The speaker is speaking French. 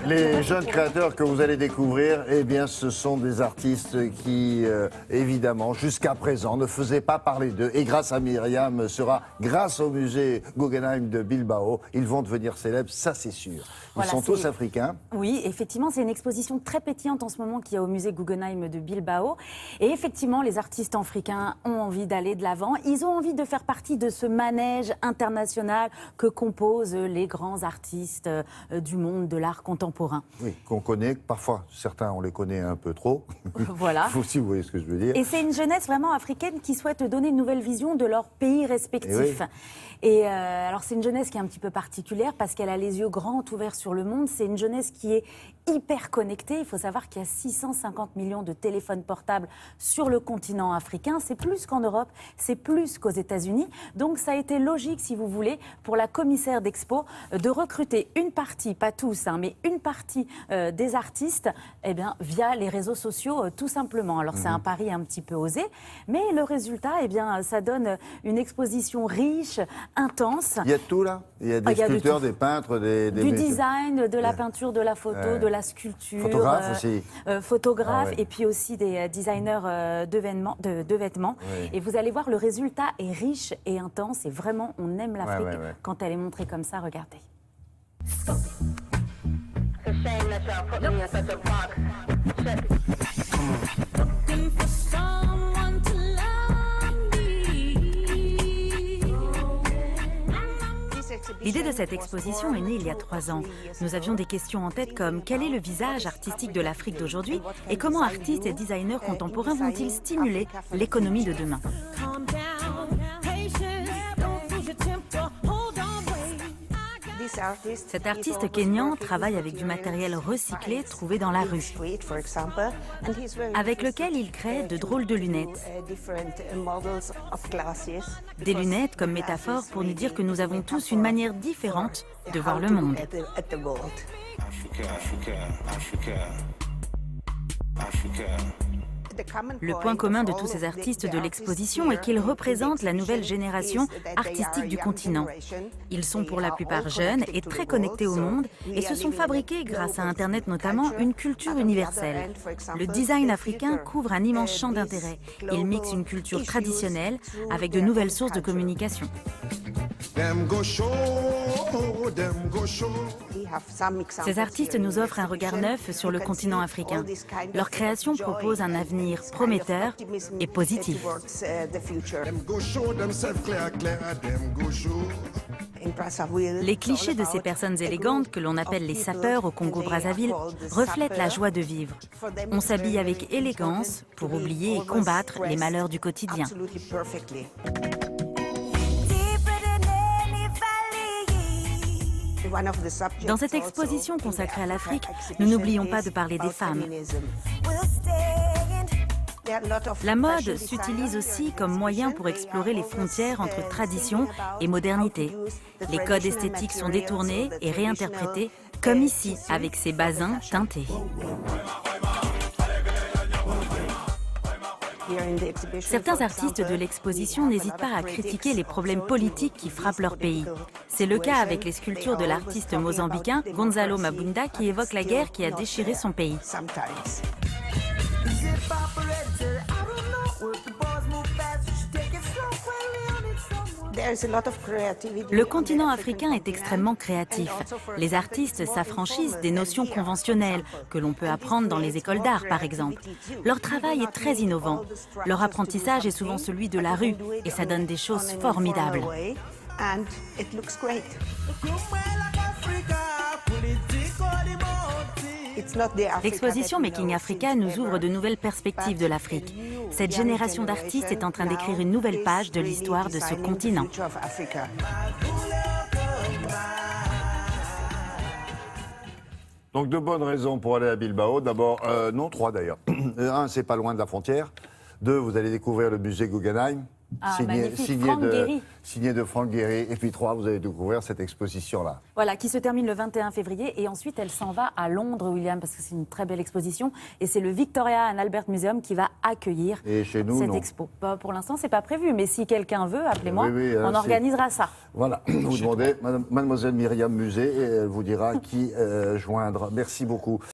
Les jeunes créateurs que vous allez découvrir, eh bien, ce sont des artistes qui, évidemment, jusqu'à présent, ne faisaient pas parler d'eux. Et grâce à Myriam Sera, grâce au musée Guggenheim de Bilbao, ils vont devenir célèbres, ça c'est sûr. Ils sont tous africains. Oui, effectivement, c'est une exposition très pétillante en ce moment qu'il y a au musée Guggenheim de Bilbao. Et effectivement, les artistes africains ont envie d'aller de l'avant. Ils ont envie de faire partie de ce manège international que composent les grands artistes du monde de l'art contemporain. Oui, qu'on connaît, parfois certains on les connaît un peu trop. Voilà. Si vous voyez ce que je veux dire. Et c'est une jeunesse vraiment africaine qui souhaite donner une nouvelle vision de leur pays respectif. Et alors c'est une jeunesse qui est un petit peu particulière parce qu'elle a les yeux grands ouverts sur le monde. C'est une jeunesse qui est hyper connectée. Il faut savoir qu'il y a 650 millions de téléphones portables sur le continent africain. C'est plus qu'en Europe, c'est plus qu'aux États-Unis. Donc ça a été logique, si vous voulez, pour la commissaire d'Expo de recruter une partie, pas tous, hein, mais une partie des artistes via les réseaux sociaux, tout simplement. Alors c'est un pari un petit peu osé, mais le résultat, ça donne une exposition riche, intense. Il y a tout là. Il y a des sculpteurs, des peintres, du design, de la peinture, de la photo, de la sculpture. Photographes aussi. Photographes et puis aussi des designers de vêtements. Oui. Et vous allez voir, le résultat est riche et intense. Et vraiment, on aime l'Afrique quand elle est montrée comme ça. Regardez. L'idée de cette exposition est née il y a 3 ans. Nous avions des questions en tête comme quel est le visage artistique de l'Afrique d'aujourd'hui et comment artistes et designers contemporains vont-ils stimuler l'économie de demain. Cet artiste kényan travaille avec du matériel recyclé trouvé dans la rue, avec lequel il crée de drôles de lunettes. Des lunettes comme métaphore pour nous dire que nous avons tous une manière différente de voir le monde. Le point commun de tous ces artistes de l'exposition est qu'ils représentent la nouvelle génération artistique du continent. Ils sont pour la plupart jeunes et très connectés au monde et se sont fabriqués, grâce à Internet notamment, une culture universelle. Le design africain couvre un immense champ d'intérêt. Il mixe une culture traditionnelle avec de nouvelles sources de communication. Ces artistes nous offrent un regard neuf sur le continent africain. Leur création propose un avenir prometteur et positif. Les clichés de ces personnes élégantes, que l'on appelle les sapeurs au Congo-Brazzaville, reflètent la joie de vivre. On s'habille avec élégance pour oublier et combattre les malheurs du quotidien. Dans cette exposition consacrée à l'Afrique, nous n'oublions pas de parler des femmes. La mode s'utilise aussi comme moyen pour explorer les frontières entre tradition et modernité. Les codes esthétiques sont détournés et réinterprétés, comme ici, avec ces basins teintés. Certains artistes de l'exposition n'hésitent pas à critiquer les problèmes politiques qui frappent leur pays. C'est le cas avec les sculptures de l'artiste mozambicain Gonzalo Mabunda qui évoque la guerre qui a déchiré son pays. Le continent africain est extrêmement créatif. Les artistes s'affranchissent des notions conventionnelles que l'on peut apprendre dans les écoles d'art, par exemple. Leur travail est très innovant. Leur apprentissage est souvent celui de la rue et ça donne des choses formidables. L'exposition Making Africa nous ouvre de nouvelles perspectives de l'Afrique. Cette génération d'artistes est en train d'écrire une nouvelle page de l'histoire de ce continent. Donc de bonnes raisons pour aller à Bilbao. D'abord, non, 3 d'ailleurs. 1, c'est pas loin de la frontière. 2, vous allez découvrir le musée Guggenheim. Ah, magnifique, Franck Gehry. Signé de Franck Gehry. Et puis 3, vous allez découvrir cette exposition-là. Voilà, qui se termine le 21 février. Et ensuite, elle s'en va à Londres, William, parce que c'est une très belle exposition. Et c'est le Victoria and Albert Museum qui va accueillir cette expo. Pour l'instant, c'est pas prévu. Mais si quelqu'un veut, appelez-moi. On organisera ça. Voilà, vous demandez Mademoiselle Myriam Musée et elle vous dira qui joindre. Merci beaucoup.